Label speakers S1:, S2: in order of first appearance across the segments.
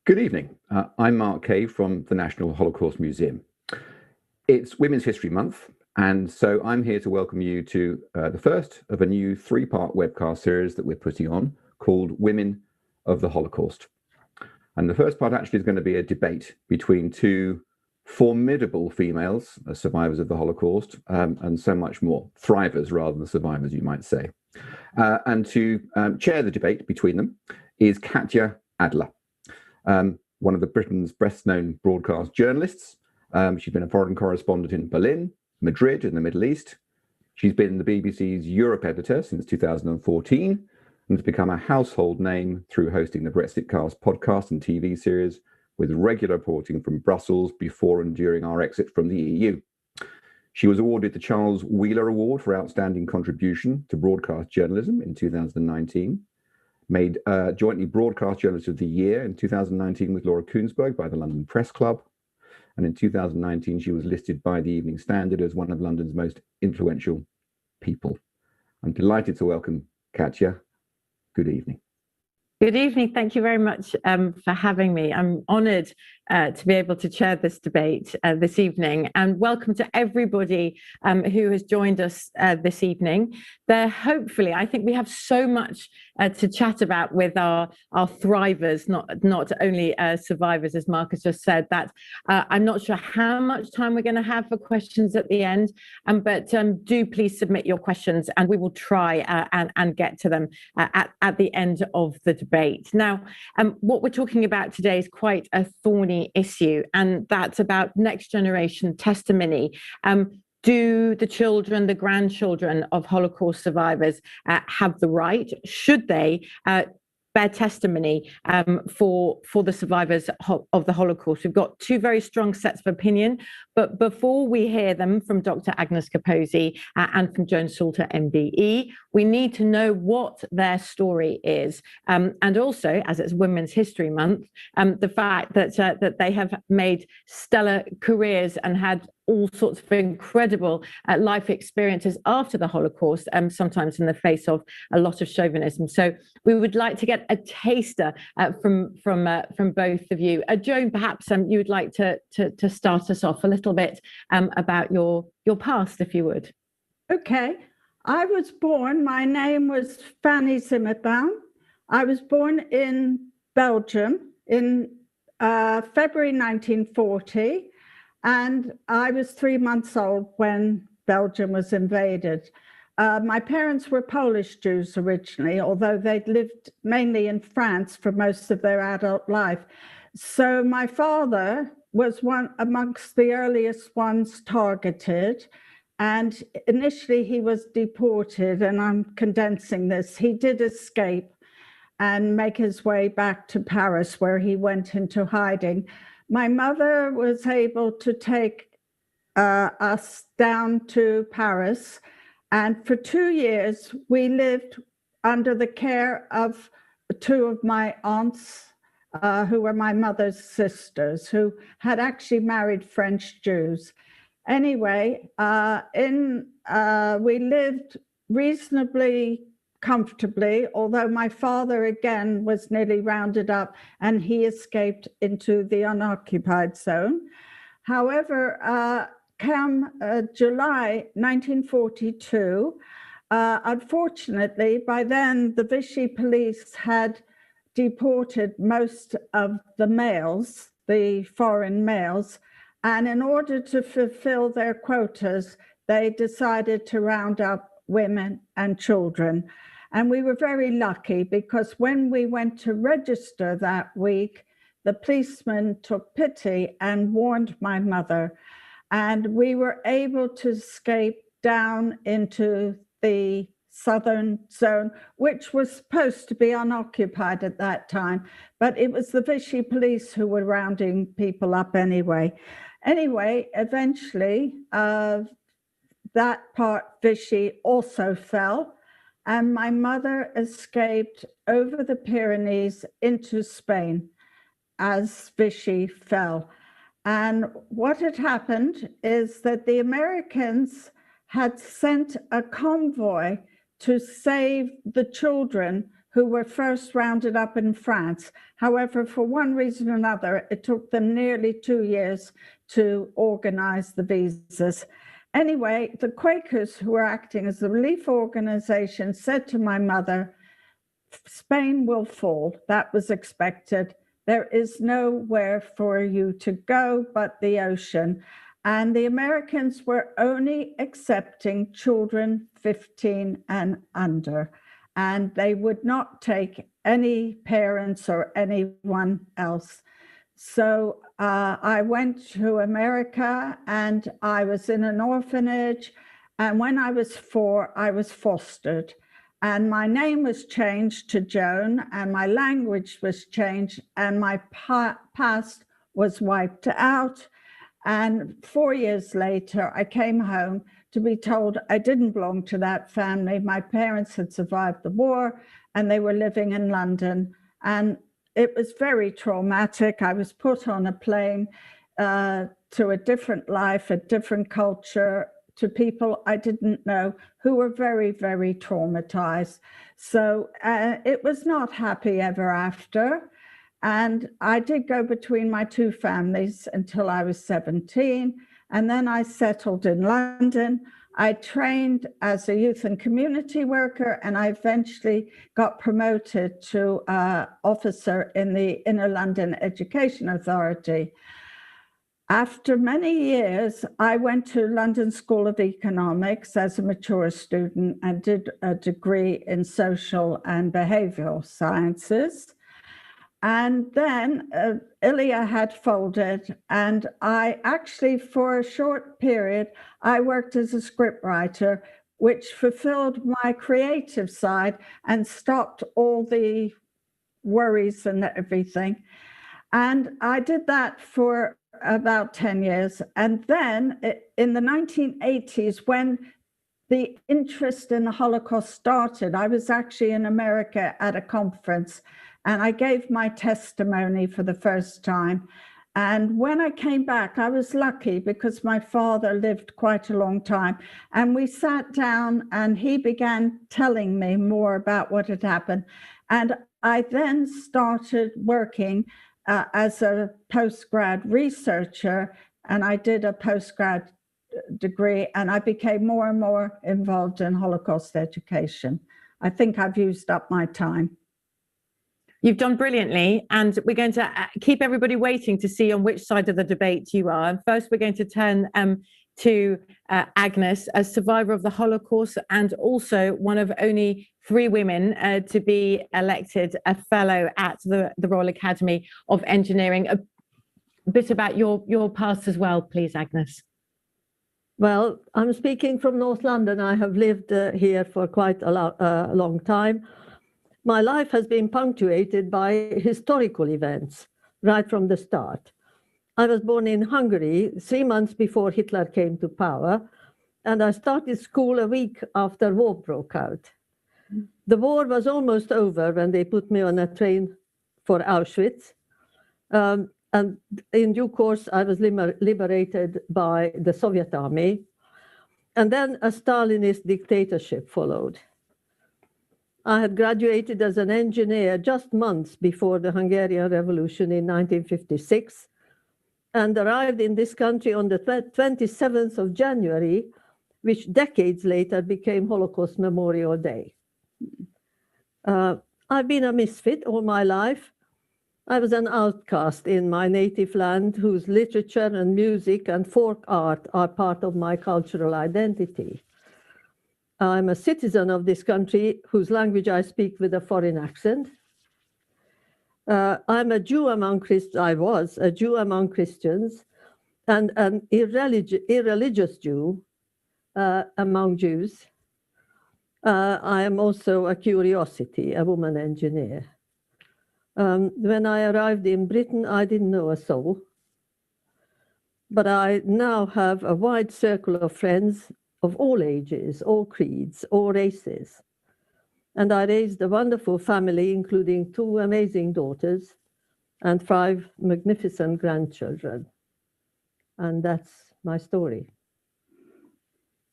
S1: Good evening. I'm Mark Kay from the National Holocaust Museum. It's Women's History Month, and so I'm here to welcome you to the first of a new three-part webcast series that we're putting on called Women of the Holocaust. And the first part actually is going to be a debate between two formidable females, survivors of the Holocaust, and so much more, thrivers rather than survivors, you might say. And to chair the debate between them is Katya Adler. One of Britain's best-known broadcast journalists. She's been a foreign correspondent in Berlin, Madrid, in the Middle East. She's been the BBC's Europe editor since 2014 and has become a household name through hosting the Brexitcast podcast and TV series with regular reporting from Brussels before and during our exit from the EU. She was awarded the Charles Wheeler Award for Outstanding Contribution to Broadcast Journalism in 2019. Made jointly Broadcast Journalist of the Year in 2019 with Laura Koonsberg by the London Press Club. And in 2019, she was listed by the Evening Standard as one of London's most influential people. I'm delighted to welcome Katya. Good evening.
S2: Good evening. Thank you very much for having me. I'm honoured to be able to chair this debate this evening, and welcome to everybody who has joined us this evening. Hopefully, I think we have so much to chat about with our thrivers, not only survivors, as Mark has just said. That I'm not sure how much time we're going to have for questions at the end, but do please submit your questions, and we will try and get to them at the end of the debate. Now, what we're talking about today is quite a thorny issue, and that's about next generation testimony. Do the children, the grandchildren of Holocaust survivors have the right? Should they bear testimony for the survivors of the Holocaust? We've got two very strong sets of opinion, but before we hear them from Dr. Agnes Kaposi and from Joan MBE, we need to know what their story is. And also, as it's Women's History Month, the fact that they have made stellar careers and had all sorts of incredible life experiences after the Holocaust, sometimes in the face of a lot of chauvinism. So we would like to get a taster from both of you. Joan, perhaps you would like to start us off a little bit about your past, if you would.
S3: Okay. I was born, my name was Fanny Zimmerbaum. I was born in Belgium in February 1940. And I was 3 months old when Belgium was invaded. My parents were Polish Jews originally, although they'd lived mainly in France for most of their adult life. So my father was one amongst the earliest ones targeted. And initially he was deported, and I'm condensing this. He did escape and make his way back to Paris, where he went into hiding. My mother was able to take us down to Paris, and for 2 years we lived under the care of two of my aunts, who were my mother's sisters, who had actually married French Jews. Anyway, we lived reasonably comfortably, although my father again was nearly rounded up and he escaped into the unoccupied zone. However, come July 1942, unfortunately, by then the Vichy police had deported most of the males, the foreign males, and in order to fulfill their quotas, they decided to round up women and children. And we were very lucky, because when we went to register that week, the policeman took pity and warned my mother. And we were able to escape down into the southern zone, which was supposed to be unoccupied at that time. But it was the Vichy police who were rounding people up anyway. Anyway, eventually, that part, Vichy, also fell. And my mother escaped over the Pyrenees into Spain as Vichy fell. And what had happened is that the Americans had sent a convoy to save the children who were first rounded up in France. However, for one reason or another, it took them nearly 2 years to organize the visas. Anyway, the Quakers, who were acting as the relief organization, said to my mother, Spain will fall. That was expected. There is nowhere for you to go but the ocean. And the Americans were only accepting children 15 and under. And they would not take any parents or anyone else. So I went to America and I was in an orphanage. And when I was 4, I was fostered. And my name was changed to Joan, and my language was changed, and my past was wiped out. And 4 years later, I came home to be told I didn't belong to that family. My parents had survived the war and they were living in London. And it was very traumatic. I was put on a plane to a different life, a different culture, to people I didn't know who were very, very traumatized. So it was not happy ever after. And I did go between my 2 families until I was 17. And then I settled in London. I trained as a youth and community worker, and I eventually got promoted to officer in the Inner London Education Authority. After many years, I went to London School of Economics as a mature student and did a degree in social and behavioral sciences. And then Ilya had folded, and I actually, for a short period, I worked as a scriptwriter, which fulfilled my creative side and stopped all the worries and everything. And I did that for about 10 years. And then in the 1980s, when the interest in the Holocaust started, I was actually in America at a conference, and I gave my testimony for the first time. And when I came back, I was lucky because my father lived quite a long time. And we sat down and he began telling me more about what had happened. And I then started working as a postgrad researcher, and I did a postgrad degree, and I became more and more involved in Holocaust education. I think I've used up my time.
S2: You've done brilliantly, and we're going to keep everybody waiting to see on which side of the debate you are. First, we're going to turn to Agnes, a survivor of the Holocaust and also one of only 3 women to be elected a fellow at the Royal Academy of Engineering. A bit about your past as well, please, Agnes.
S4: Well, I'm speaking from North London. I have lived here for quite a long time. My life has been punctuated by historical events right from the start. I was born in Hungary 3 months before Hitler came to power, and I started school a week after war broke out. The war was almost over when they put me on a train for Auschwitz. And in due course, I was liberated by the Soviet army. And then a Stalinist dictatorship followed. I had graduated as an engineer just months before the Hungarian Revolution in 1956 and arrived in this country on the 27th of January, which decades later became Holocaust Memorial Day. I've been a misfit all my life. I was an outcast in my native land whose literature and music and folk art are part of my cultural identity. I'm a citizen of this country whose language I speak with a foreign accent. I'm a Jew among Christians. I was a Jew among Christians and an irreligious Jew among Jews. I am also a curiosity, a woman engineer. When I arrived in Britain, I didn't know a soul. But I now have a wide circle of friends of all ages, all creeds, all races. And I raised a wonderful family, including 2 amazing daughters and 5 magnificent grandchildren. And that's my story.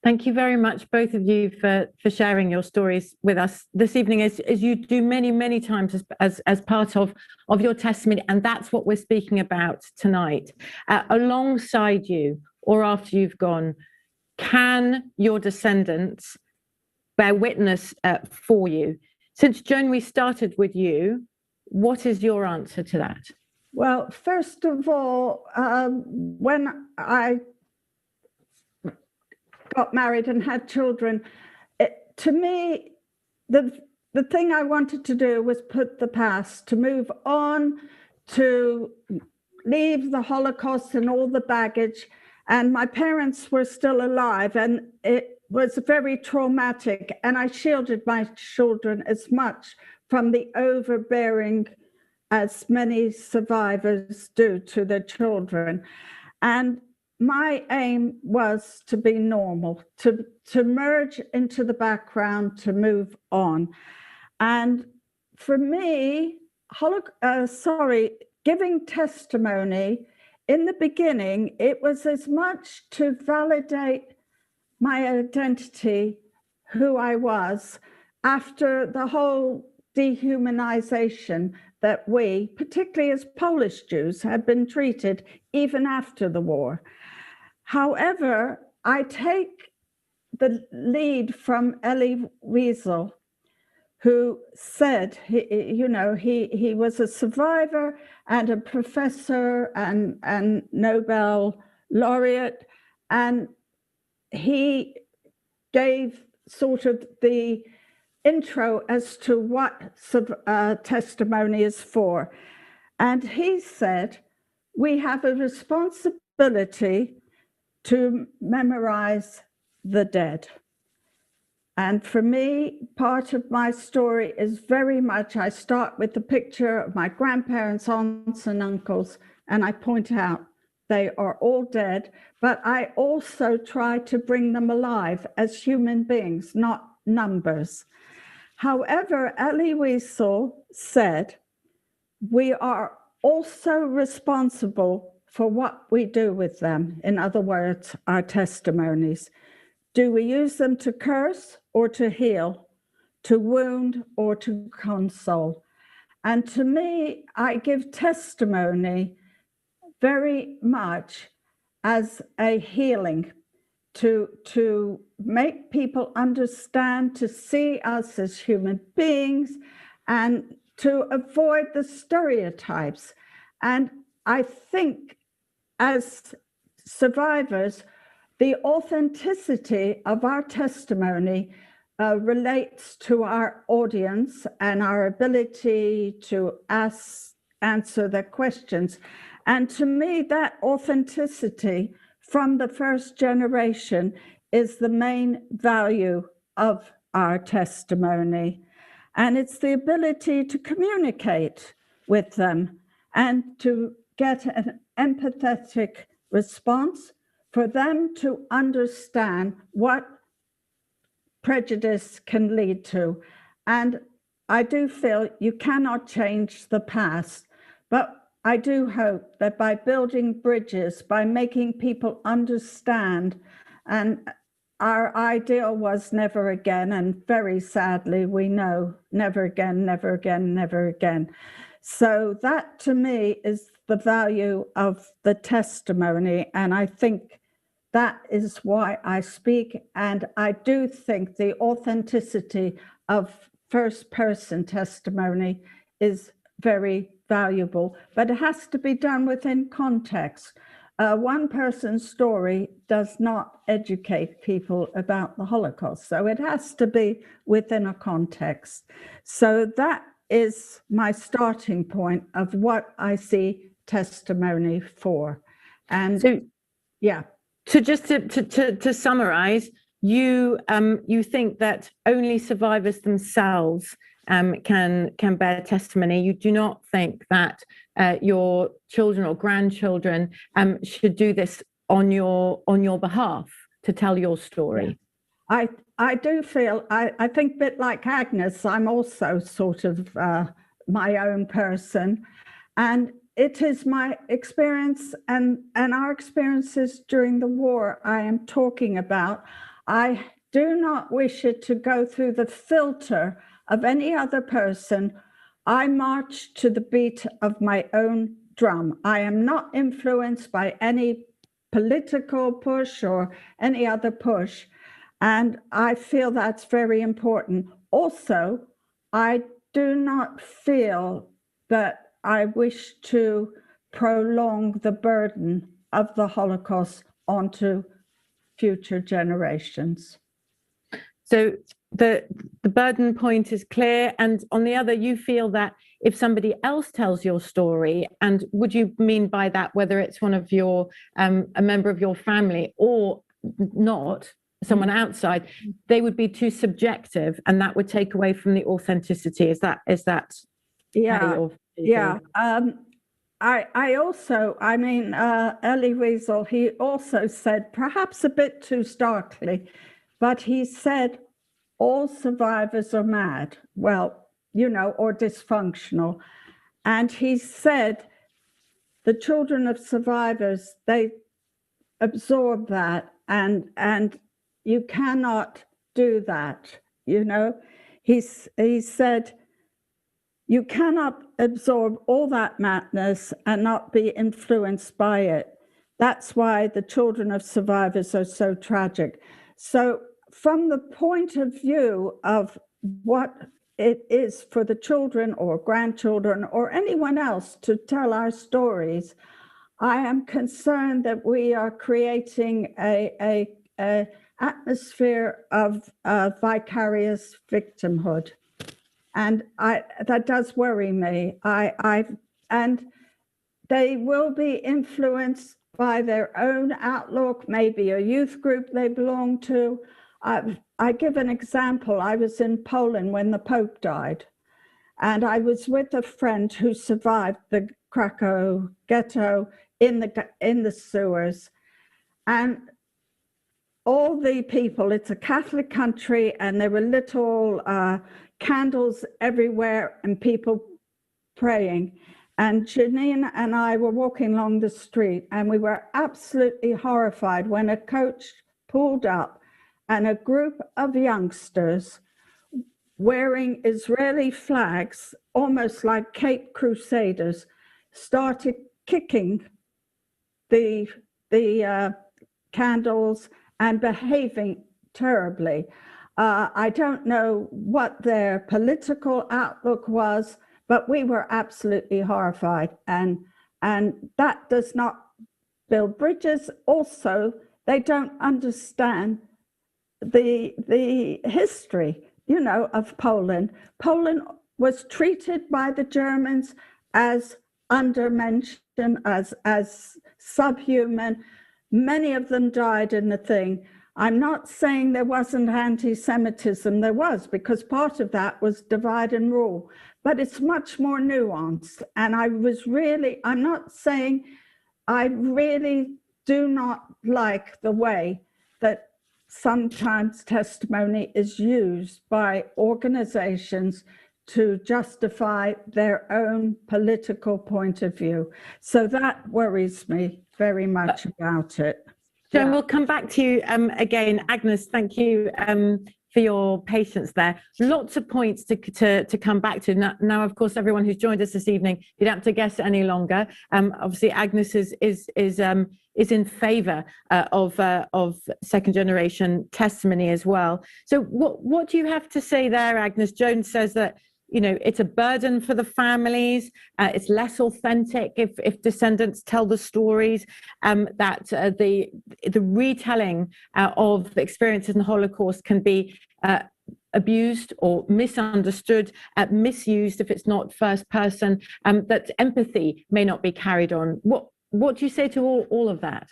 S2: Thank you very much, both of you, for sharing your stories with us this evening, as you do many, many times as part of your testimony. And that's what we're speaking about tonight. Alongside you, or after you've gone, can your descendants bear witness for you? Since, Joan, we started with you, what is your answer to that?
S3: Well, first of all, when I got married and had children, to me, the thing I wanted to do was put the past, to move on, to leave the Holocaust and all the baggage. And my parents were still alive, and it was very traumatic. And I shielded my children as much from the overbearing as many survivors do to their children. And my aim was to be normal, to merge into the background, to move on. And for me, giving testimony, in the beginning, it was as much to validate my identity, who I was, after the whole dehumanization that we, particularly as Polish Jews, had been treated even after the war. However, I take the lead from Elie Wiesel, who said, he was a survivor and a professor and Nobel laureate, and he gave sort of the intro as to what testimony is for. And he said, we have a responsibility to memorize the dead. And for me, part of my story is very much, I start with the picture of my grandparents, aunts and uncles, and I point out they are all dead, but I also try to bring them alive as human beings, not numbers. However, Elie Wiesel said, we are also responsible for what we do with them. In other words, our testimonies. Do we use them to curse or to heal, to wound or to console? And to me, I give testimony very much as a healing, to make people understand, to see us as human beings, and to avoid the stereotypes. And I think as survivors, the authenticity of our testimony relates to our audience and our ability to answer their questions. And to me, that authenticity from the first generation is the main value of our testimony. And it's the ability to communicate with them and to get an empathetic response, for them to understand what prejudice can lead to. And I do feel you cannot change the past, but I do hope that by building bridges, by making people understand, and our ideal was never again, and very sadly, we know never again, never again, never again. So that to me is the value of the testimony, and I think that is why I speak. And I do think the authenticity of first-person testimony is very valuable, but it has to be done within context. One person's story does not educate people about the Holocaust, so it has to be within a context. So that is my starting point of what I see testimony for. And
S2: so,
S3: yeah.
S2: So just to summarize, you think that only survivors themselves can bear testimony. You do not think that your children or grandchildren should do this on your behalf to tell your story.
S3: Yeah. I do feel, I think a bit like Agnes, I'm also sort of my own person, and it is my experience and our experiences during the war I am talking about. I do not wish it to go through the filter of any other person. I march to the beat of my own drum. I am not influenced by any political push or any other push. And I feel that's very important. Also, I do not feel that I wish to prolong the burden of the Holocaust onto future generations.
S2: So the burden point is clear. And on the other, you feel that if somebody else tells your story, and would you mean by that whether it's one of your, a member of your family or not, someone outside, they would be too subjective and that would take away from the authenticity? Is that
S3: Yeah. I also, Elie Wiesel, he also said, perhaps a bit too starkly, but he said, all survivors are mad, well, or dysfunctional. And he said, the children of survivors, they absorb that, and you cannot do that, He said, you cannot absorb all that madness and not be influenced by it. That's why the children of survivors are so tragic. So from the point of view of what it is for the children or grandchildren or anyone else to tell our stories, I am concerned that we are creating a atmosphere of vicarious victimhood. And that does worry me. And they will be influenced by their own outlook, maybe a youth group they belong to. I give an example. I was in Poland when the Pope died, and I was with a friend who survived the Krakow ghetto in the sewers. And all the people, it's a Catholic country, and there were little candles everywhere and people praying. And Janine and I were walking along the street, and we were absolutely horrified when a coach pulled up and a group of youngsters wearing Israeli flags, almost like Cape Crusaders, started kicking the candles and behaving terribly. I don't know what their political outlook was, but we were absolutely horrified. And that does not build bridges. Also, they don't understand the history, of Poland. Poland was treated by the Germans as undermentioned, as subhuman. Many of them died in the thing. I'm not saying there wasn't anti-Semitism. There was, because part of that was divide and rule. But it's much more nuanced. And I'm not saying, I really do not like the way that sometimes testimony is used by organizations to justify their own political point of view. So that worries me very much about it.
S2: Joan, we'll come back to you again. Agnes, thank you for your patience there. Lots of points to come back to. Now, of course, everyone who's joined us this evening, you don't have to guess any longer. Obviously, Agnes is in favour of second generation testimony as well. So what do you have to say there, Agnes? Joan says that it's a burden for the families. It's less authentic if descendants tell the stories. That the retelling of experiences in the Holocaust can be abused or misunderstood, misused if it's not first person. That empathy may not be carried on. What do you say to all of that?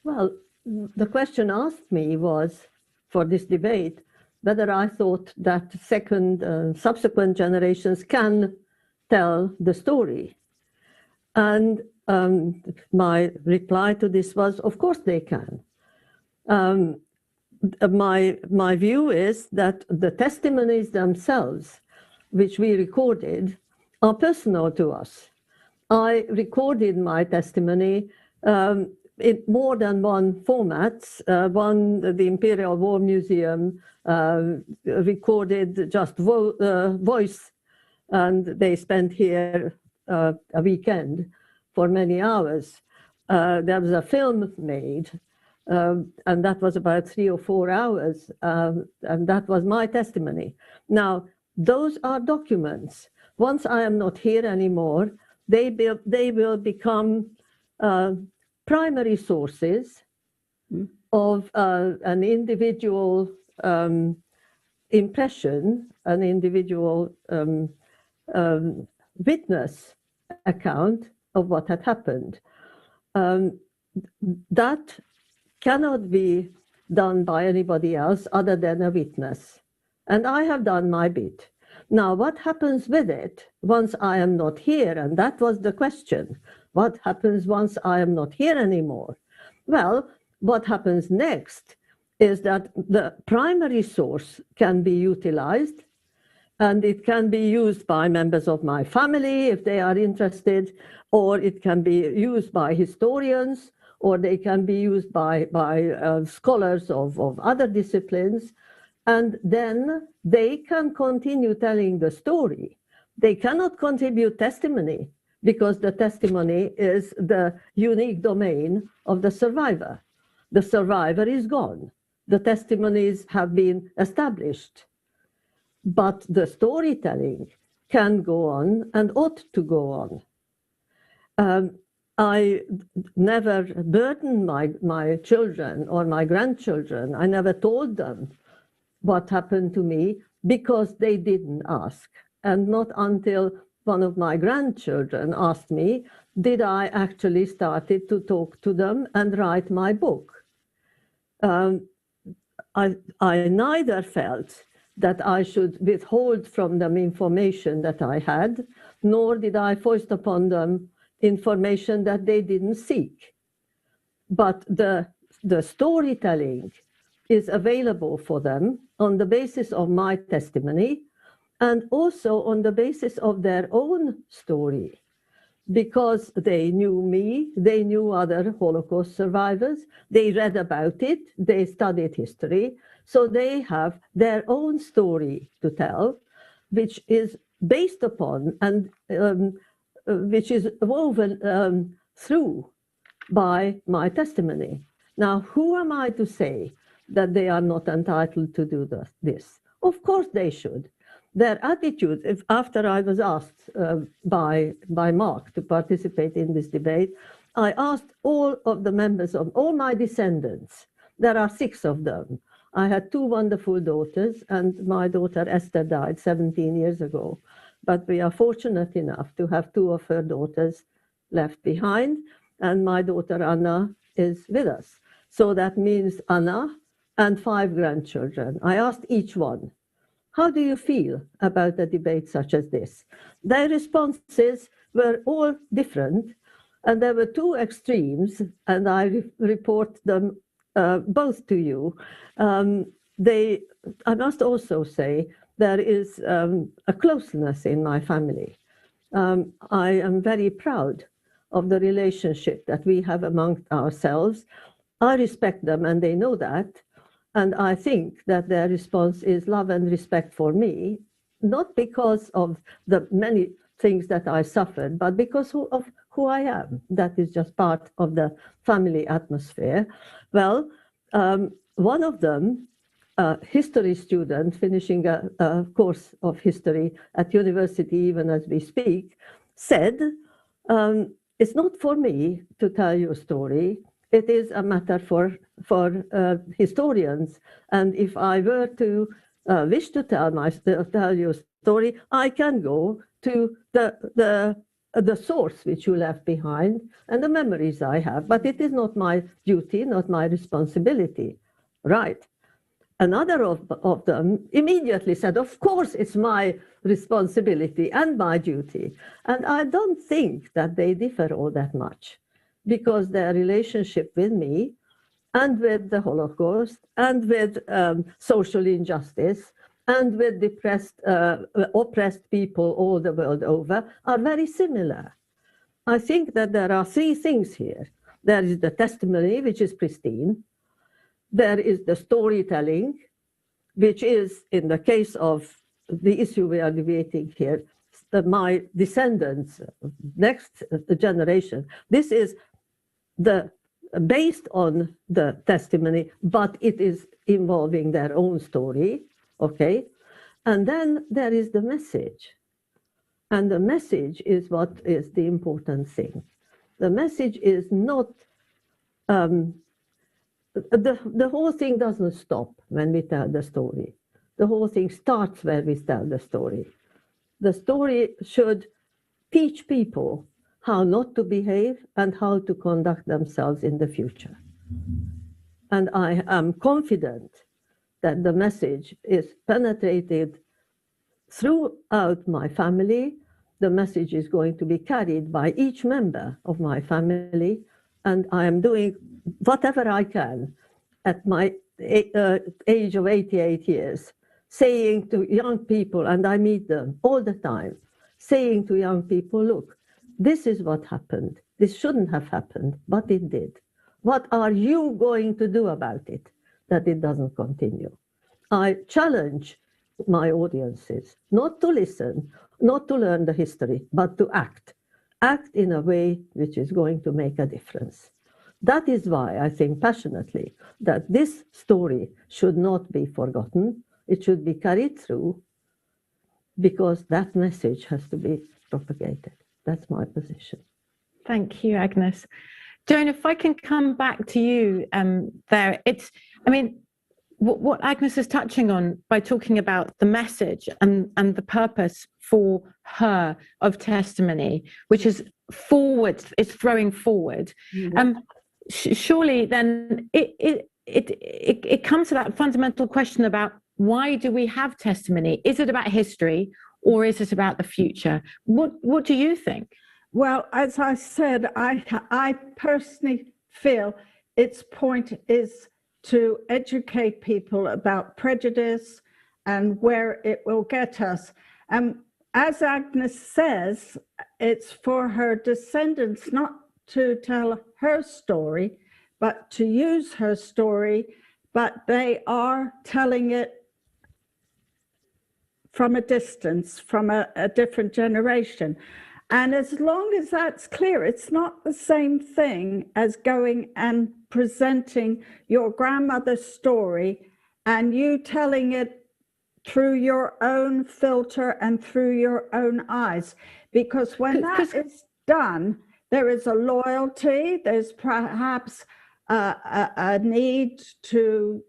S4: Well, the question asked me was, for this debate, whether I thought that subsequent generations can tell the story. And my reply to this was, of course they can. My view is that the testimonies themselves, which we recorded, are personal to us. I recorded my testimony in more than one formats. One, the Imperial War Museum recorded just voice, and they spent here a weekend for many hours. There was a film made, and that was about 3 or 4 hours, and that was my testimony. Now, those are documents. Once I am not here anymore, they will become primary sources of an individual impression, an individual witness account of what had happened. That cannot be done by anybody else other than a witness. And I have done my bit. Now, what happens with it once I am not here? And that was the question. What happens once I am not here anymore? Well, what happens next is that the primary source can be utilized, and it can be used by members of my family if they are interested, or it can be used by historians, or they can be used by scholars of other disciplines. And then they can continue telling the story. They cannot contribute testimony because the testimony is the unique domain of the survivor. The survivor is gone. The testimonies have been established. But the storytelling can go on and ought to go on. I never burdened my children or my grandchildren. I never told them what happened to me because they didn't ask. And not until one of my grandchildren asked me, did I actually started to talk to them and write my book. I neither felt that I should withhold from them information that I had, nor did I foist upon them information that they didn't seek. But the storytelling is available for them on the basis of my testimony and also on the basis of their own story, because they knew me, they knew other Holocaust survivors, they read about it, they studied history, so they have their own story to tell, which is based upon and which is woven through by my testimony. Now, who am I to say that they are not entitled to do this? Of course they should. Their attitude, after I was asked by Mark to participate in this debate, I asked all of the members of all my descendants. There are 6 of them. I had 2 wonderful daughters, and my daughter Esther died 17 years ago. But we are fortunate enough to have 2 of her daughters left behind, and my daughter Anna is with us. So that means Anna and 5 grandchildren. I asked each one, how do you feel about a debate such as this? Their responses were all different, and there were 2 extremes, and I report them both to you. I must also say there is a closeness in my family. I am very proud of the relationship that we have amongst ourselves. I respect them, and they know that. And I think that their response is love and respect for me, not because of the many things that I suffered, but because of who I am. That is just part of the family atmosphere. Well, one of them, a history student finishing a course of history at university, even as we speak, said, it's not for me to tell you a story. It is a matter for historians. And if I were to wish to tell you a story, I can go to the source which you left behind and the memories I have. But it is not my duty, not my responsibility. Right. Another of them immediately said, of course, it's my responsibility and my duty. And I don't think that they differ all that much, because their relationship with me and with the Holocaust and with social injustice and with oppressed people all the world over are very similar. I think that there are 3 things here. There is the testimony, which is pristine. There is the storytelling, which is, in the case of the issue we are debating here, my descendants, next generation. This is based on the testimony, but it is involving their own story, okay? And then there is the message. And the message is what is the important thing. The message is not, the whole thing doesn't stop when we tell the story. The whole thing starts where we tell the story. The story should teach people how not to behave and how to conduct themselves in the future. And I am confident that the message is penetrated throughout my family. The message is going to be carried by each member of my family, and I am doing whatever I can at my age of 88 years, saying to young people, and I meet them all the time, saying to young people, look, this is what happened. This shouldn't have happened, but it did. What are you going to do about it, that it doesn't continue? I challenge my audiences not to listen, not to learn the history, but to act. Act in a way which is going to make a difference. That is why I think passionately that this story should not be forgotten. It should be carried through, because that message has to be propagated. That's my position.
S2: Thank you, Agnes. Joan, if I can come back to you there, what Agnes is touching on by talking about the message and the purpose for her of testimony, which is forward, it's throwing forward. Mm-hmm. Surely then it comes to that fundamental question about, why do we have testimony? Is it about history or is it about the future? What do you think?
S3: Well, as I said, I personally feel its point is to educate people about prejudice and where it will get us. As Agnes says, it's for her descendants not to tell her story, but to use her story, but they are telling it from a distance, from a different generation. And as long as that's clear, it's not the same thing as going and presenting your grandmother's story and you telling it through your own filter and through your own eyes. Because when that is done, there is a loyalty, there's perhaps a need to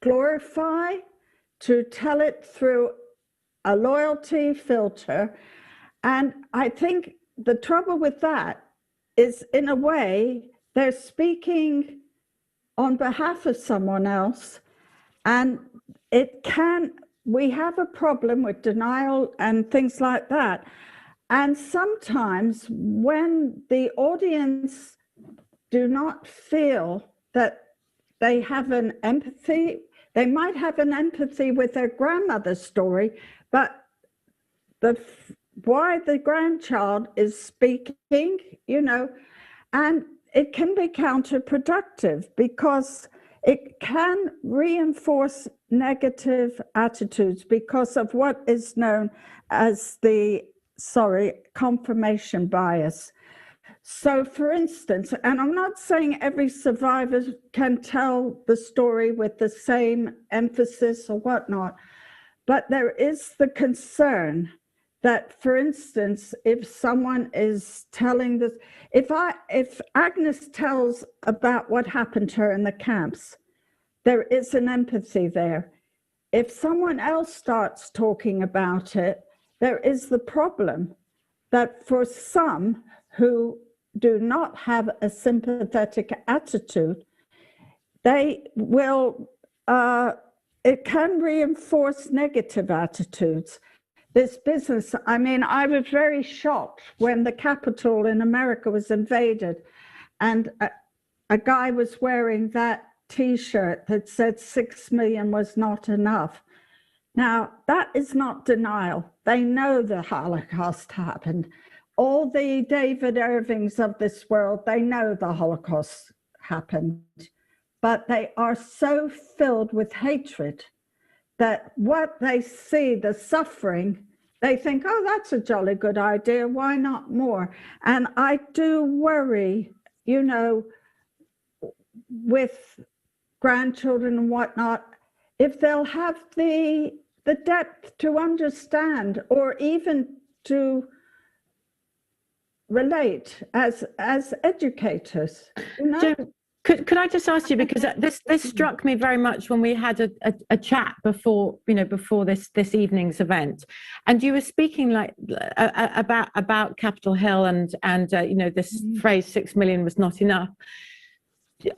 S3: glorify, to tell it through a loyalty filter. And I think the trouble with that is, in a way, they're speaking on behalf of someone else. And we have a problem with denial and things like that. And sometimes when the audience do not feel that they have an empathy, they might have an empathy with their grandmother's story, but why the grandchild is speaking, and it can be counterproductive because it can reinforce negative attitudes because of what is known as confirmation bias. So, for instance, and I'm not saying every survivor can tell the story with the same emphasis or whatnot, but there is the concern that, for instance, if someone is telling this, if Agnes tells about what happened to her in the camps, there is an empathy there. If someone else starts talking about it, there is the problem that for some who do not have a sympathetic attitude, they will, it can reinforce negative attitudes. This business, I was very shocked when the Capitol in America was invaded and a guy was wearing that T-shirt that said 6 million was not enough. Now, that is not denial. They know the Holocaust happened. all the David Irvings of this world, they know the Holocaust happened, but they are so filled with hatred that what they see, the suffering, they think, oh, that's a jolly good idea. Why not more? And I do worry, you know, with grandchildren and whatnot, if they'll have the depth to understand or even to relate as educators, you know?
S2: Joan, could I just ask you, because this struck me very much when we had a chat before, you know, before this evening's event, and you were speaking like about Capitol Hill and you know, this phrase 6 million was not enough.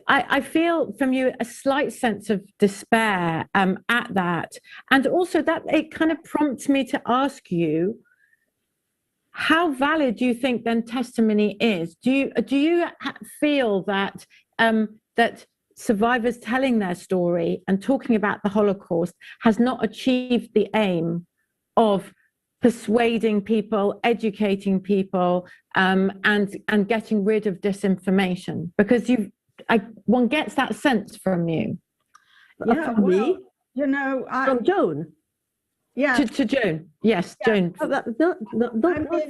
S2: I feel from you a slight sense of despair at that, and also that it kind of prompts me to ask you, how valid do you think then testimony is? Do you feel that that survivors telling their story and talking about the Holocaust has not achieved the aim of persuading people, educating people, and getting rid of disinformation? Because one gets that sense from you.
S3: Yeah,
S4: from me,
S3: you know,
S4: from Joan.
S3: Yeah,
S2: to Joan. Yes, yeah. Joan.
S4: Not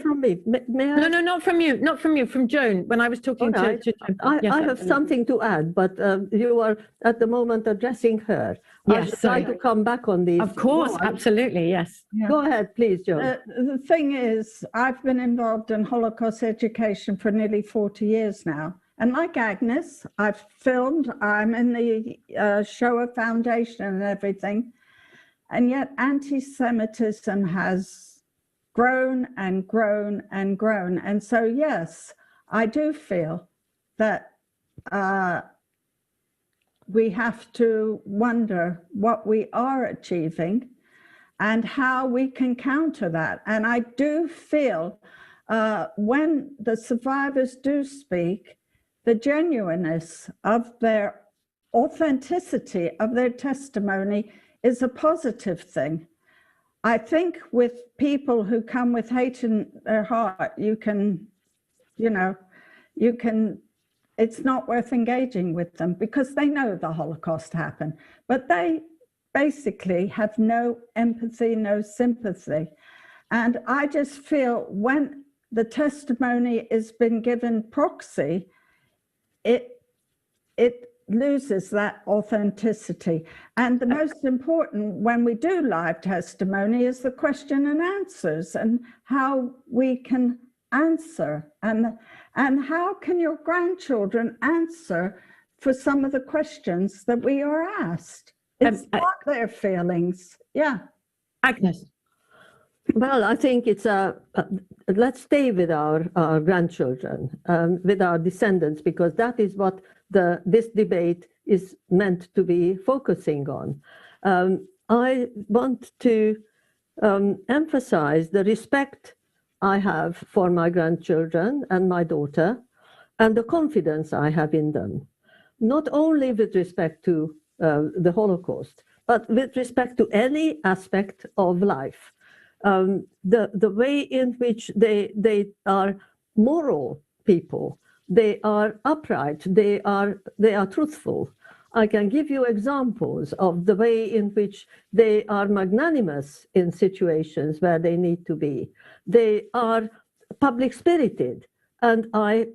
S4: from me. May I?
S2: No, not from you. Not from you. From Joan. When I was talking to Joan.
S4: I have something to add, but you are at the moment addressing her.
S2: Yes,
S4: I should try to come back on these.
S2: Of course, absolutely, yes.
S3: Yeah.
S4: Go ahead, please, Joan.
S3: The thing is, I've been involved in Holocaust education for nearly 40 years now. And like Agnes, I've filmed, I'm in the Shoah Foundation and everything. And yet anti-Semitism has grown and grown and grown. And so, yes, I do feel that we have to wonder what we are achieving and how we can counter that. And I do feel when the survivors do speak, the genuineness of their authenticity of their testimony is a positive thing. I think with people who come with hate in their heart, it's not worth engaging with them because they know the Holocaust happened, but they basically have no empathy, no sympathy. And I just feel when the testimony has been given proxy, it loses that authenticity. And the most important when we do live testimony is the question and answers and how we can answer and how can your grandchildren answer for some of the questions that we are asked. It's not their feelings. Yeah.
S2: Agnes.
S4: Well, I think it's let's stay with our grandchildren, with our descendants, because that is what this debate is meant to be focusing on. I want to emphasize the respect I have for my grandchildren and my daughter, and the confidence I have in them, not only with respect to the Holocaust, but with respect to any aspect of life. The way in which they are moral people, they are upright, they are truthful. I can give you examples of the way in which they are magnanimous in situations where they need to be. They are public spirited, and I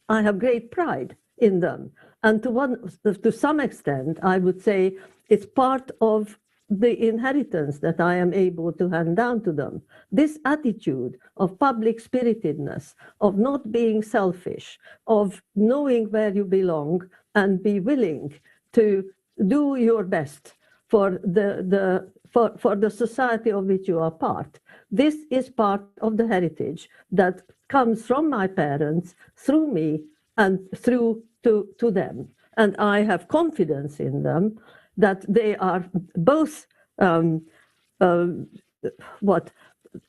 S4: have great pride in them. And to some extent, I would say it's part of the inheritance that I am able to hand down to them. This attitude of public spiritedness, of not being selfish, of knowing where you belong and be willing to do your best for the society of which you are part. This is part of the heritage that comes from my parents, through me, and through to them. And I have confidence in them that they are both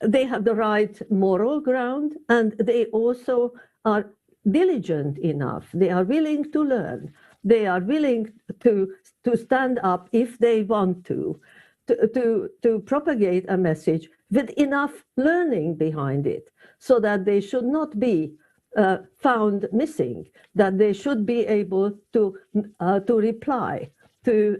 S4: they have the right moral ground, and they also are diligent enough. They are willing to learn. They are willing to stand up if they want to propagate a message with enough learning behind it, so that they should not be found missing, that they should be able to reply to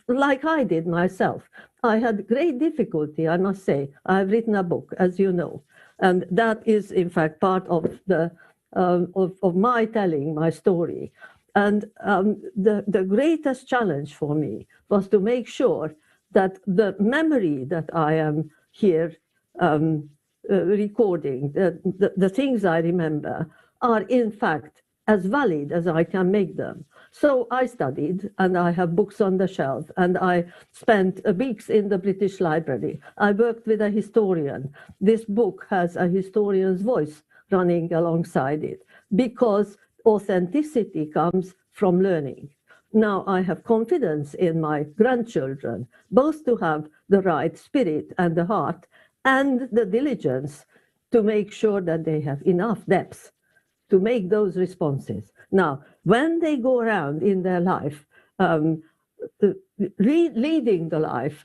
S4: like I did myself. I had great difficulty, I must say. I've written a book, as you know, and that is in fact part of the of my telling my story. And the greatest challenge for me was to make sure that the memory that I am here recording, the things I remember, are in fact as valid as I can make them. So I studied, and I have books on the shelf, and I spent weeks in the British Library. I worked with a historian. This book has a historian's voice running alongside it, because authenticity comes from learning. Now I have confidence in my grandchildren, both to have the right spirit and the heart and the diligence to make sure that they have enough depth to make those responses. Now, when they go around in their life, leading the life,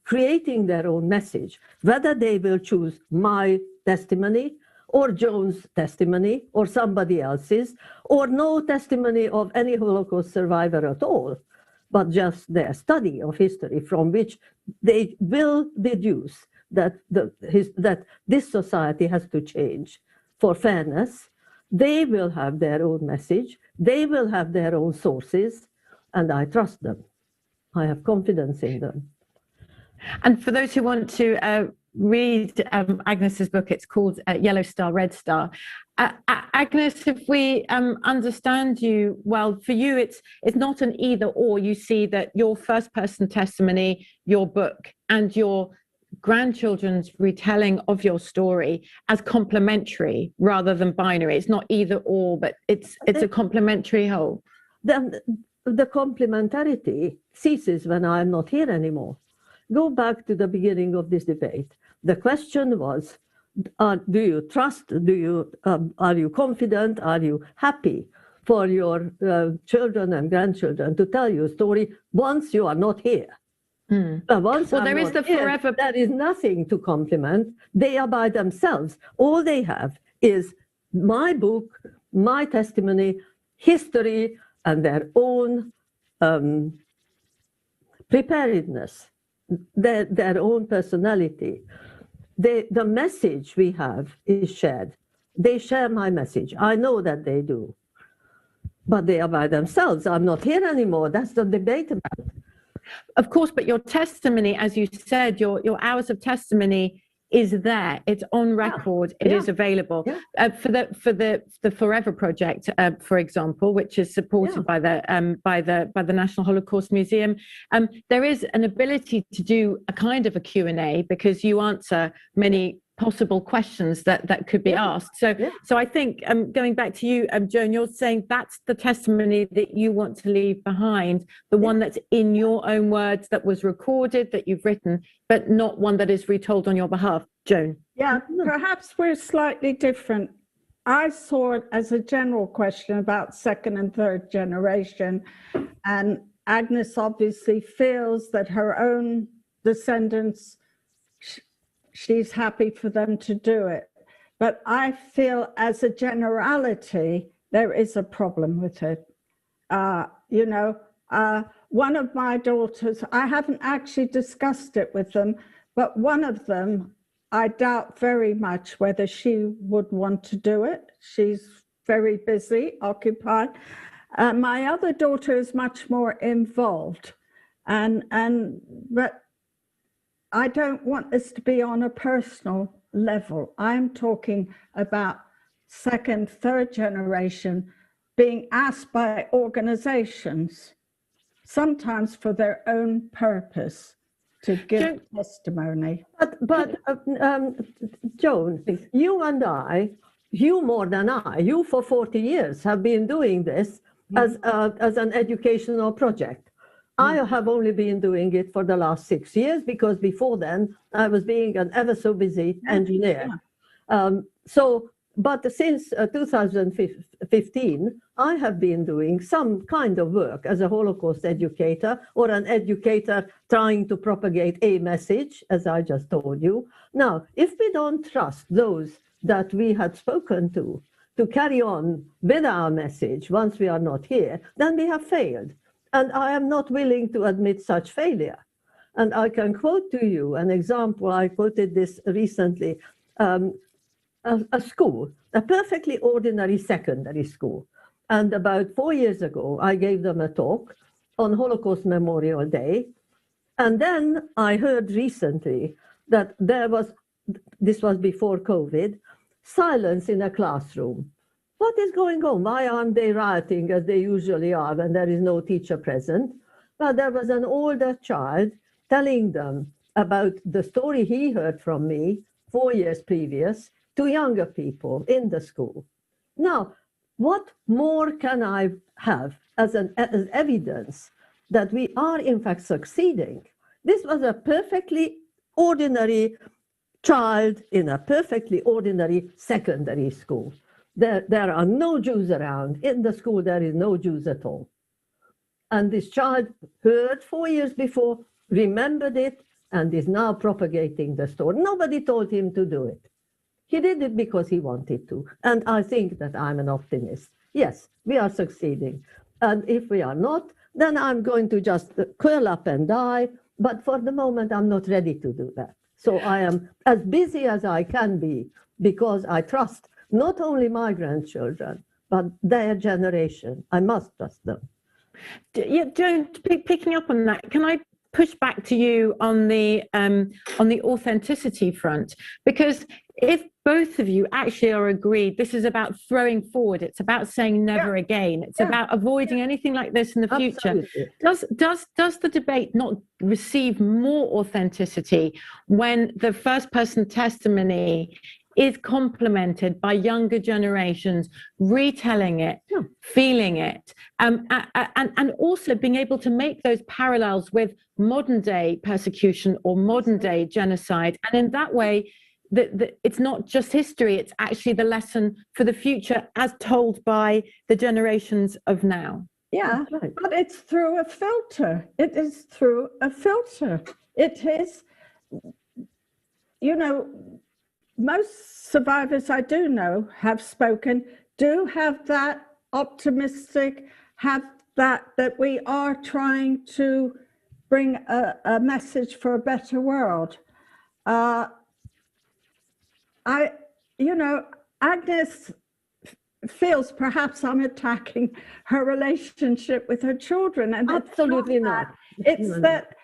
S4: creating their own message, whether they will choose my testimony or Joan's testimony or somebody else's, or no testimony of any Holocaust survivor at all, but just their study of history, from which they will deduce that that this society has to change for fairness. They will have their own message, they will have their own sources, and I trust them. I have confidence in them.
S2: And for those who want to read Agnes's book, it's called Yellow Star, Red Star. Agnes, if we understand you well, for you it's not an either or. You see that your first person testimony, your book, and your grandchildren's retelling of your story as complementary rather than binary. It's not either or, but it's a complementary whole.
S4: The complementarity ceases when I'm not here anymore. Go back to the beginning of this debate. The question was, do you trust? Are you confident? Are you happy for your children and grandchildren to tell you a story once you are not here? There is the forever. There is nothing to complement. They are by themselves. All they have is my book, my testimony, history, and their own preparedness, their own personality. The message we have is shared. They share my message. I know that they do. But they are by themselves. I'm not here anymore. That's the debate about it.
S2: Of course, but your testimony, as you said, your hours of testimony is there. It's on record. It is available. For the Forever Project, for example, which is supported by the National Holocaust Museum. There is an ability to do a kind of a Q&A, because you answer many possible questions that could be asked. So I think going back to you, Joan, you're saying that's the testimony that you want to leave behind, the one that's in your own words, that was recorded, that you've written, but not one that is retold on your behalf. Joan?
S3: Yeah, perhaps we're slightly different. I saw it as a general question about second and third generation, and Agnes obviously feels that her own descendants, she's happy for them to do it. But I feel as a generality, there is a problem with it. One of my daughters, I haven't actually discussed it with them, but one of them, I doubt very much whether she would want to do it. She's very busy, occupied. My other daughter is much more involved, but I don't want this to be on a personal level. I'm talking about second, third generation being asked by organizations, sometimes for their own purpose, to give testimony.
S4: But Joan, you and I, you more than I, you for 40 years have been doing this as an educational project. I have only been doing it for the last 6 years, because before then I was being an ever so busy engineer. So But since 2015, I have been doing some kind of work as a Holocaust educator or an educator trying to propagate a message, as I just told you. Now, if we don't trust those that we had spoken to carry on with our message once we are not here, then we have failed. And I am not willing to admit such failure. And I can quote to you an example. I quoted this recently. A school, a perfectly ordinary secondary school. And about 4 years ago, I gave them a talk on Holocaust Memorial Day. And then I heard recently that this was before COVID, silence in a classroom. What is going on? Why aren't they rioting as they usually are when there is no teacher present? Well, there was an older child telling them about the story he heard from me 4 years previous to younger people in the school. Now, what more can I have as evidence that we are in fact succeeding? This was a perfectly ordinary child in a perfectly ordinary secondary school. There are no Jews around. In the school, there is no Jews at all. And this child heard 4 years before, remembered it, and is now propagating the story. Nobody told him to do it. He did it because he wanted to. And I think that I'm an optimist. Yes, we are succeeding. And if we are not, then I'm going to just curl up and die. But for the moment, I'm not ready to do that. So I am as busy as I can be because I trust not only my grandchildren, but their generation. I must trust them.
S2: Yeah, Joan, picking up on that, can I push back to you on the authenticity front? Because if both of you actually are agreed, this is about throwing forward. It's about saying never again. It's about avoiding anything like this in the future. Does the debate not receive more authenticity when the first person testimony is complemented by younger generations retelling it, feeling it, and also being able to make those parallels with modern day persecution or modern day genocide? And in that way, it's not just history, it's actually the lesson for the future as told by the generations of now.
S3: Yeah, but it's through a filter. It is through a filter. It is, you know, most survivors I do know have spoken, do have that optimistic, have that we are trying to bring a message for a better world. Agnes feels perhaps I'm attacking her relationship with her children. And
S4: absolutely not.
S3: It's that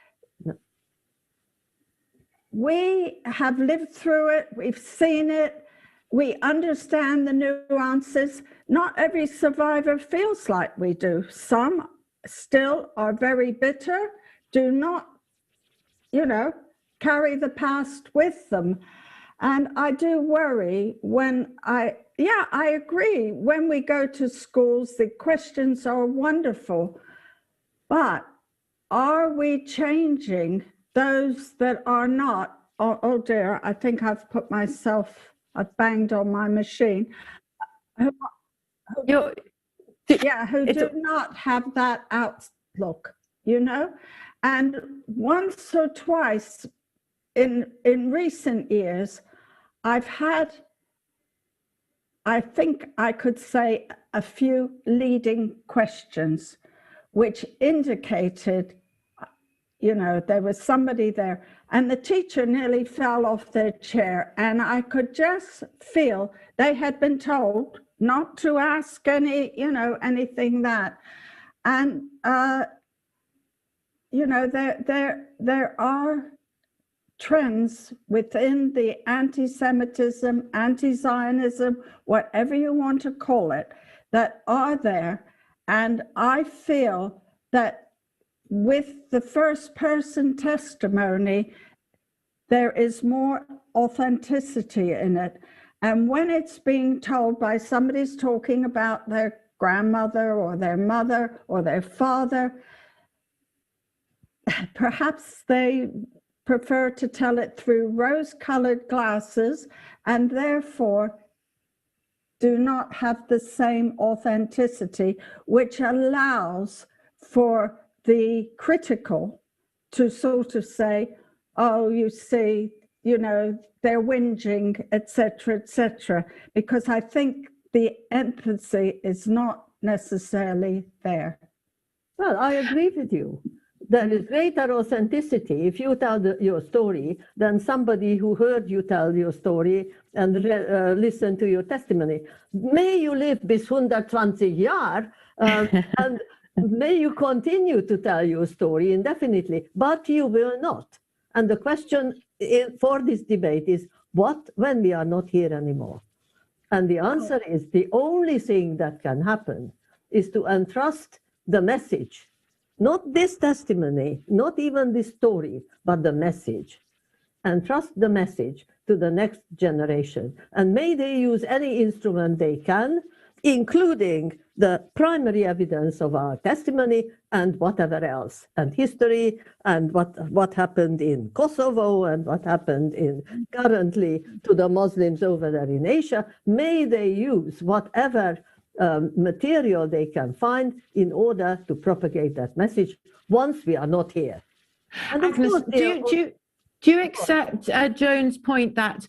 S3: we have lived through it, we've seen it, we understand the nuances. Not every survivor feels like we do. Some still are very bitter, do not, carry the past with them. And I do worry when I agree. When we go to schools, the questions are wonderful, but are we changing those that are not? Oh dear, I think I've banged on my machine. Who do not have that outlook, And once or twice in recent years, I've had, I think I could say, a few leading questions which indicated, there was somebody there, and the teacher nearly fell off their chair, and I could just feel they had been told not to ask anything that. And, there are trends within the anti-Semitism, anti-Zionism, whatever you want to call it, that are there. And I feel that with the first person testimony, there is more authenticity in it. And when it's being told by somebody's talking about their grandmother or their mother or their father, perhaps they prefer to tell it through rose-colored glasses, and therefore do not have the same authenticity, which allows for the critical to sort of say, oh, you see, you know, they're whinging, etc., because I think the empathy is not necessarily there.
S4: Well, I agree with you. There is greater authenticity if you tell your story than somebody who heard you tell your story and listened to your testimony. May you live bis 120 Jahre, and may you continue to tell your story indefinitely, but you will not. And the question for this debate is, what when we are not here anymore? And the answer is the only thing that can happen is to entrust the message, not this testimony, not even this story, but the message. Entrust the message to the next generation. And may they use any instrument they can, including the primary evidence of our testimony and whatever else, and history, and what happened in Kosovo, and what happened currently to the Muslims over there in Asia. May they use whatever material they can find in order to propagate that message once we are not here. And
S2: Agnes, do you accept Joan's point that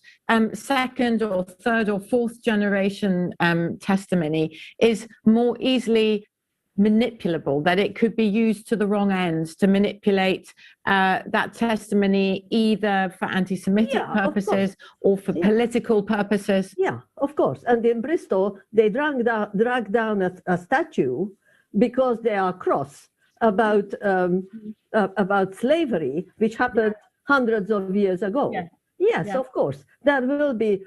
S2: second or third or fourth generation testimony is more easily manipulable, that it could be used to the wrong ends to manipulate that testimony either for anti-Semitic purposes or for political purposes?
S4: Yeah, of course. And in Bristol, they dragged down a statue because they are cross about slavery, which happened hundreds of years ago. Yeah. Yes, of course. There will be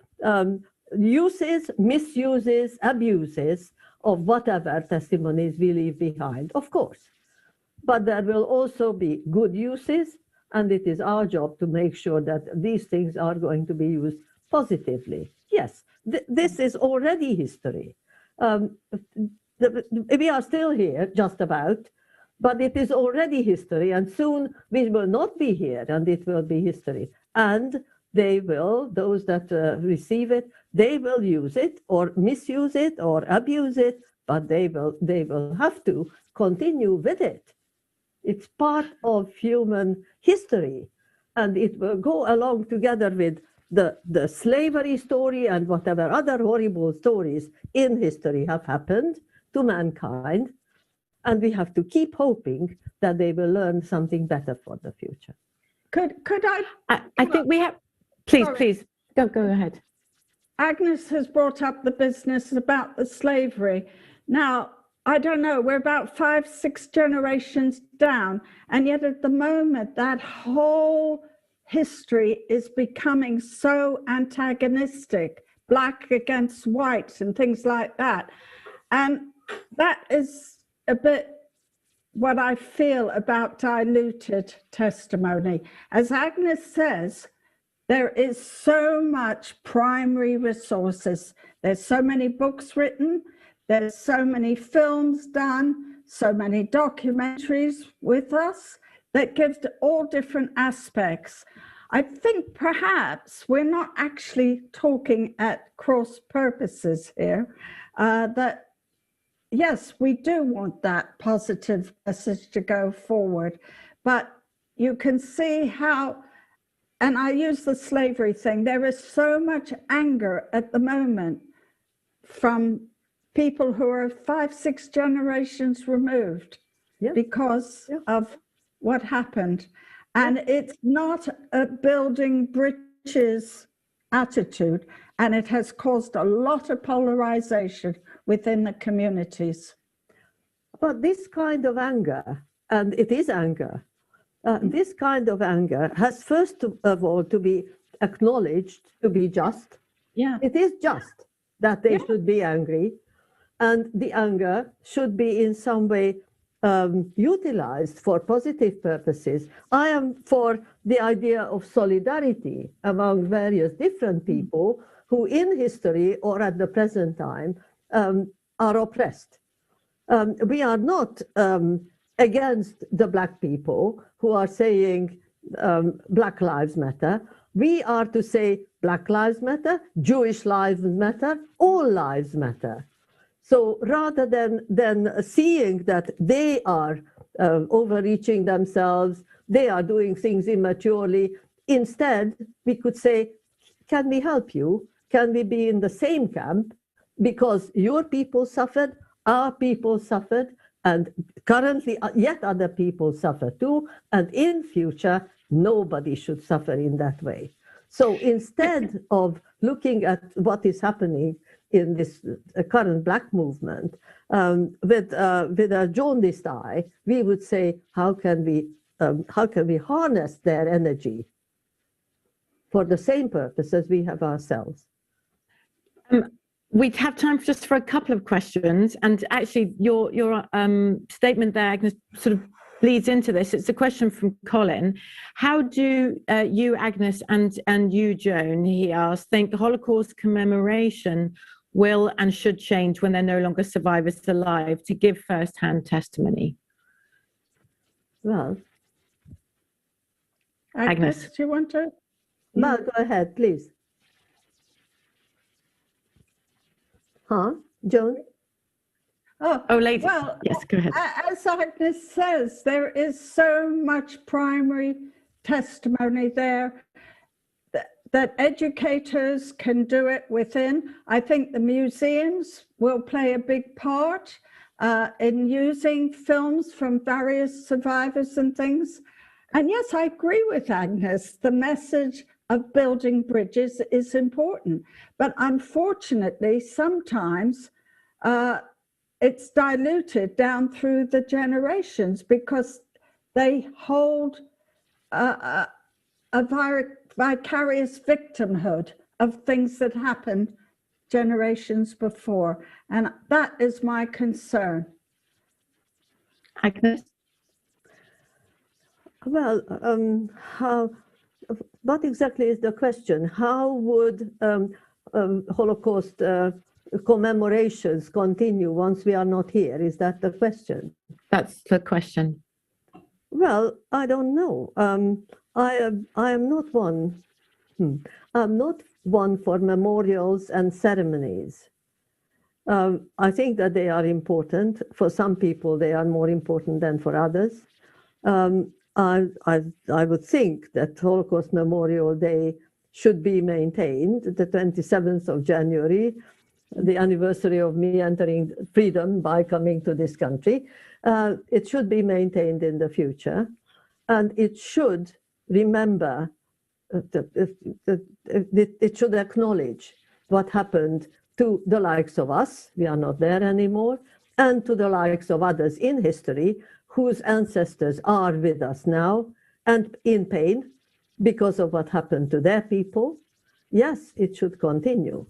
S4: uses, misuses, abuses of whatever testimonies we leave behind, of course. But there will also be good uses, and it is our job to make sure that these things are going to be used positively. Yes, this is already history. We are still here, just about, but it is already history, and soon we will not be here, and it will be history. And they will, those that receive it, they will use it or misuse it or abuse it, but they will have to continue with it. It's part of human history, and it will go along together with the slavery story and whatever other horrible stories in history have happened to mankind. And we have to keep hoping that they will learn something better for the future.
S3: Could
S2: I think we have, please, go ahead.
S3: Agnes has brought up the business about the slavery. Now, I don't know, we're about 5-6 generations down, and yet at the moment that whole history is becoming so antagonistic, black against white and things like that. And that is a bit what I feel about diluted testimony. As Agnes says, there is so much primary resources. There's so many books written, there's so many films done, so many documentaries with us that give all different aspects. I think perhaps we're not actually talking at cross purposes here, that yes, we do want that positive message to go forward, but you can see how, and I use the slavery thing, there is so much anger at the moment from people who are 5-6 generations removed because of what happened. And it's not a building bridges attitude, and it has caused a lot of polarization within the communities.
S4: But this kind of anger, and it is anger, this kind of anger has first of all to be acknowledged to be just.
S3: Yeah.
S4: It is just that they should be angry, and the anger should be in some way utilized for positive purposes. I am for the idea of solidarity among various different people who in history or at the present time are oppressed. We are not against the Black people who are saying Black Lives Matter. We are to say Black Lives Matter, Jewish Lives Matter, all lives matter. So rather than seeing that they are overreaching themselves, they are doing things immaturely, instead we could say, can we help you? Can we be in the same camp? Because your people suffered, our people suffered, and currently yet other people suffer too, and in future, nobody should suffer in that way. So instead of looking at what is happening in this current Black movement with a jaundiced eye, we would say, how can we harness their energy for the same purpose as we have ourselves?
S2: We have time just for a couple of questions, and actually your statement there, Agnes, sort of bleeds into this. It's a question from Colin. How do you, Agnes, and you, Joan, he asked, think the Holocaust commemoration will and should change when there are no longer survivors alive to give first-hand testimony?
S4: Well,
S3: Agnes, do you want to?
S4: Well, go ahead, please. Huh, Joan?
S2: Oh, lady.
S3: Well,
S2: yes, go ahead.
S3: As Agnes says, there is so much primary testimony there that educators can do it within. I think the museums will play a big part in using films from various survivors and things. And yes, I agree with Agnes. The message of building bridges is important. But unfortunately, sometimes it's diluted down through the generations because they hold a vicarious victimhood of things that happened generations before. And that is my concern.
S2: Agnes?
S4: Well, what exactly is the question? How would Holocaust commemorations continue once we are not here? Is that the question?
S2: That's the question.
S4: Well, I don't know. I am not one. I'm not one for memorials and ceremonies. I think that they are important. For some people, they are more important than for others. I would think that Holocaust Memorial Day should be maintained, the 27th of January, the anniversary of me entering freedom by coming to this country. It should be maintained in the future, and it should remember, it should acknowledge what happened to the likes of us, we are not there anymore, and to the likes of others in history whose ancestors are with us now and in pain because of what happened to their people. Yes, it should continue.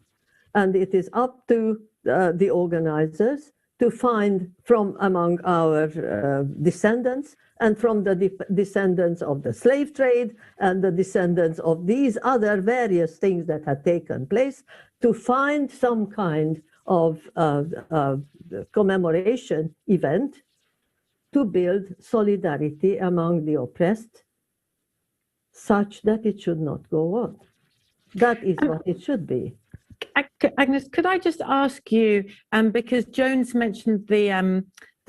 S4: And it is up to the organizers to find from among our descendants and from the descendants of the slave trade and the descendants of these other various things that had taken place, to find some kind of commemoration event to build solidarity among the oppressed, such that it should not go on. That is what it should be.
S2: Agnes, could I just ask you, because Joan's mentioned the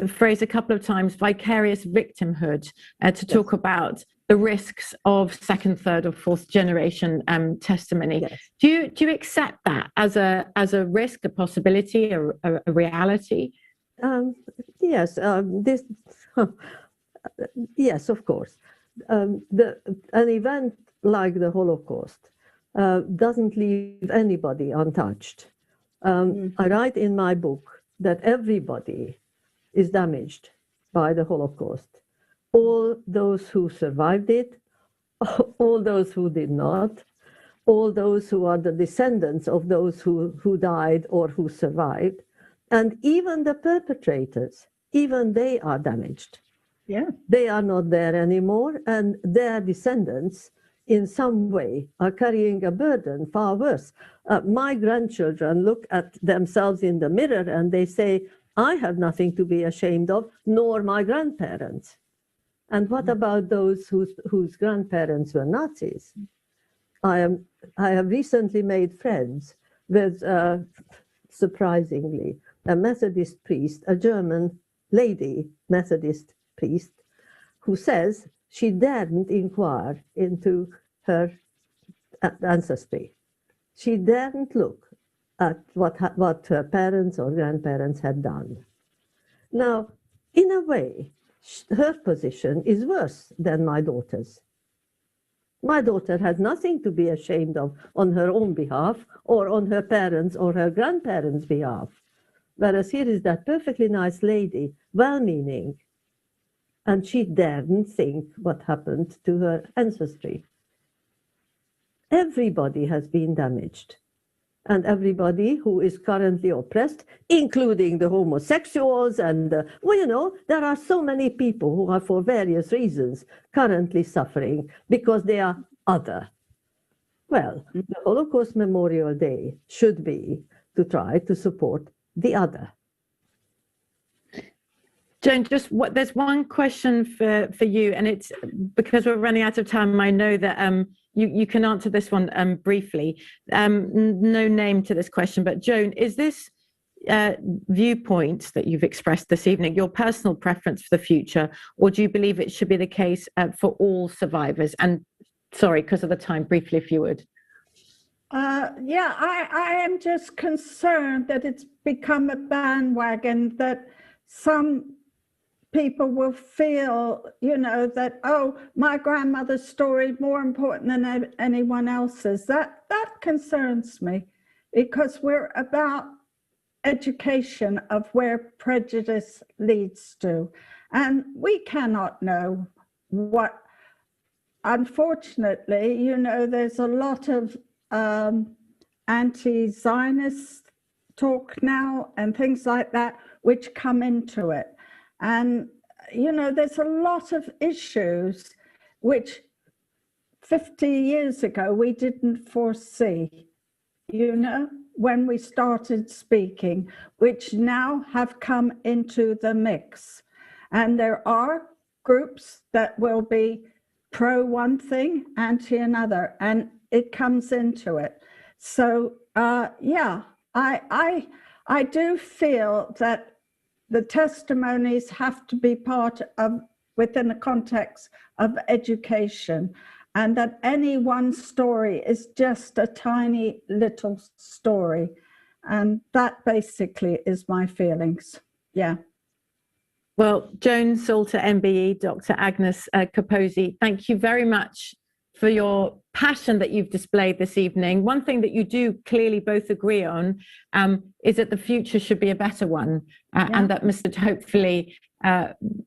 S2: phrase a couple of times, vicarious victimhood, to talk about the risks of second, third, or fourth generation testimony.
S4: Yes.
S2: Do you accept that as a risk, a possibility, a reality?
S4: Yes, yes, of course. An event like the Holocaust doesn't leave anybody untouched. I write in my book that everybody is damaged by the Holocaust. All those who survived it, all those who did not, all those who are the descendants of those who died or who survived, and even the perpetrators, even they are damaged.
S3: Yeah.
S4: They are not there anymore, and their descendants in some way are carrying a burden far worse. My grandchildren look at themselves in the mirror and they say, I have nothing to be ashamed of, nor my grandparents. And what about those whose grandparents were Nazis? I have recently made friends with, surprisingly, a Methodist priest, a German lady Methodist priest, who says she daren't inquire into her ancestry. She daren't look at what her parents or grandparents had done. Now, in a way, her position is worse than my daughter's. My daughter has nothing to be ashamed of on her own behalf or on her parents' or her grandparents' behalf. Whereas here is that perfectly nice lady, well-meaning, and she daren't think what happened to her ancestry. Everybody has been damaged. And everybody who is currently oppressed, including the homosexuals and, there are so many people who are for various reasons currently suffering because they are other. Well, the Holocaust Memorial Day should be to try to support the other.
S2: Joan, there's one question for you, and it's because we're running out of time. I know that you can answer this one briefly. No name to this question, but Joan, is this viewpoint that you've expressed this evening your personal preference for the future, or do you believe it should be the case for all survivors? And sorry, because of the time, briefly, if you would.
S3: I am just concerned that it's become a bandwagon, that some people will feel, that, oh, my grandmother's story more important than anyone else's. That concerns me, because we're about education of where prejudice leads to. And we cannot know what, unfortunately, there's a lot of anti-Zionist talk now and things like that, which come into it. And, there's a lot of issues which 50 years ago we didn't foresee, when we started speaking, which now have come into the mix. And there are groups that will be pro one thing, anti another, and it comes into it. So, I do feel that the testimonies have to be part of, within the context of education, and that any one story is just a tiny little story. And that basically is my feelings. Yeah.
S2: Well, Joan Salter, MBE, Dr. Agnes Kaposi, thank you very much for your passion that you've displayed this evening. One thing that you do clearly both agree on is that the future should be a better one, and that must hopefully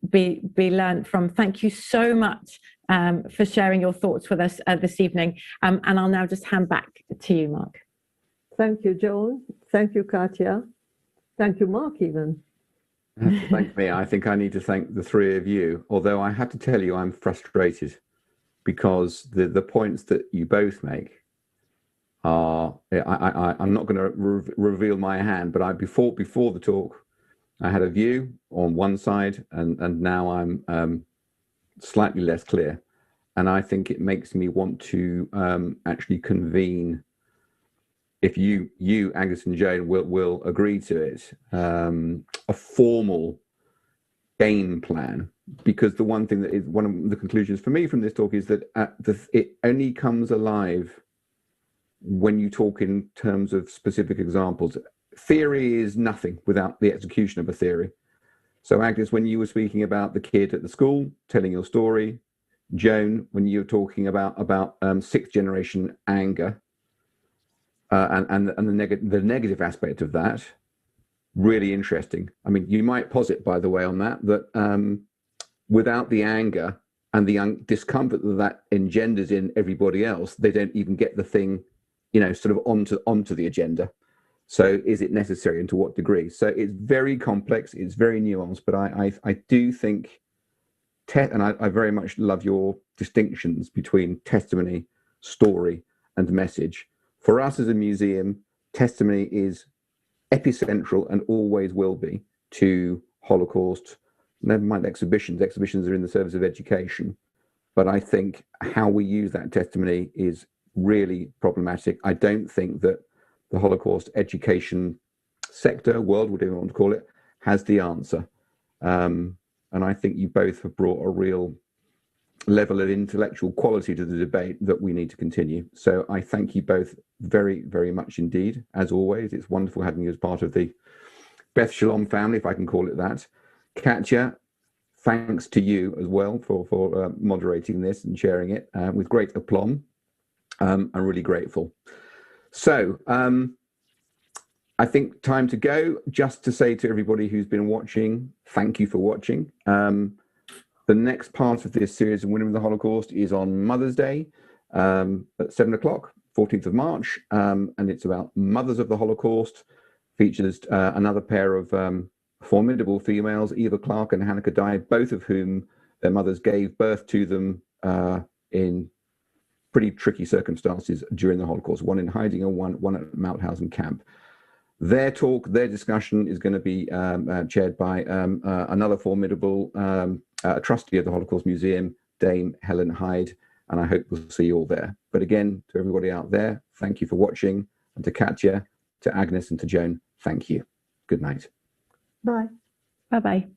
S2: be learned from. Thank you so much for sharing your thoughts with us this evening. And I'll now just hand back to you, Mark.
S4: Thank you, Joan. Thank you, Katya. Thank you, Mark, even.
S1: Thank me. I think I need to thank the three of you, although I have to tell you I'm frustrated, because the points that you both make are, I'm not going to reveal my hand, but before the talk, I had a view on one side, and now I'm slightly less clear. And I think it makes me want to actually convene, if you Agnes and Joan will agree to it, a formal game plan. Because the one thing that is one of the conclusions for me from this talk is that it only comes alive when you talk in terms of specific examples. Theory is nothing without the execution of a theory. So Agnes, when you were speaking about the kid at the school, telling your story, Joan, when you were talking about sixth generation anger, and the negative aspect of that, really interesting. I mean, you might posit, by the way, on that without the anger and the discomfort that engenders in everybody else, they don't even get the thing, sort of onto the agenda. So is it necessary, and to what degree? So it's very complex, it's very nuanced, but I do think, and I very much love your distinctions between testimony, story, and message. For us as a museum, testimony is epicentral and always will be to Holocaust. Never mind exhibitions. Exhibitions are in the service of education. But I think how we use that testimony is really problematic. I don't think that the Holocaust education sector, world, whatever you want to call it, has the answer. And I think you both have brought a real level of intellectual quality to the debate that we need to continue. So I thank you both very, very much indeed. As always, it's wonderful having you as part of the Beth Shalom family, if I can call it that. Katya, thanks to you as well for moderating this and sharing it with great aplomb. I'm really grateful. So I think time to go. Just to say to everybody who's been watching, thank you for watching. The next part of this series of Women of the Holocaust is on Mother's Day at 7 o'clock, 14th of March. And it's about mothers of the Holocaust. Features another pair of formidable females, Eva Clark and Hanneke Dye, both of whom their mothers gave birth to them in pretty tricky circumstances during the Holocaust, one in hiding and one at Mauthausen camp. Their talk, their discussion is going to be chaired by another formidable trustee of the Holocaust Museum, Dame Helen Hyde, and I hope we'll see you all there. But again, to everybody out there, thank you for watching, and to Katya, to Agnes, and to Joan, thank you. Good night.
S3: Bye.
S2: Bye-bye.